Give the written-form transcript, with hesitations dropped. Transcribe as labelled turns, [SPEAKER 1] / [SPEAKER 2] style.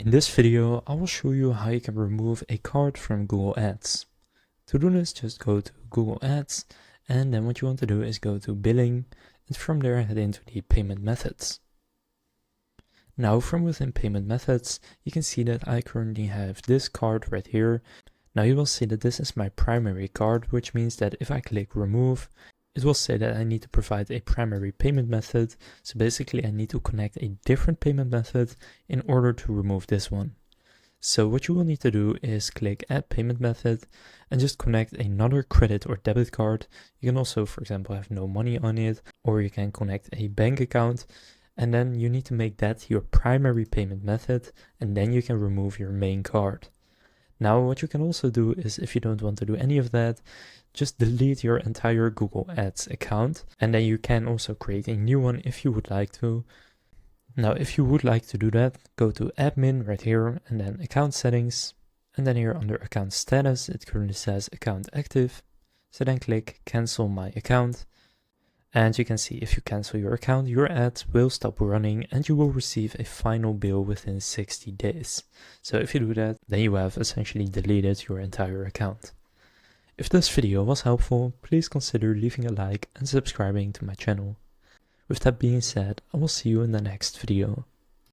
[SPEAKER 1] In this video, I will show you how you can remove a card from Google Ads. To do this, just go to Google Ads, and then what you want to do is go to Billing, and from there head into the Payment Methods. Now from within Payment Methods, you can see that I currently have this card right here. Now you will see that this is my primary card, which means that if I click Remove, it will say that I need to provide a primary payment method. So basically I need to connect a different payment method in order to remove this one. So what you will need to do is click Add Payment Method and just connect another credit or debit card. You can also, for example, have no money on it, or you can connect a bank account, and then you need to make that your primary payment method, and then you can remove your main card. Now what you can also do is, if you don't want to do any of that, just delete your entire Google Ads account, and then you can also create a new one if you would like to. Now if you would like to do that, go to Admin right here and then Account Settings, and then here under Account Status it currently says Account Active, so then click Cancel My Account. And you can see if you cancel your account, your ads will stop running and you will receive a final bill within 60 days. So if you do that, then you have essentially deleted your entire account. If this video was helpful, please consider leaving a like and subscribing to my channel. With that being said, I will see you in the next video.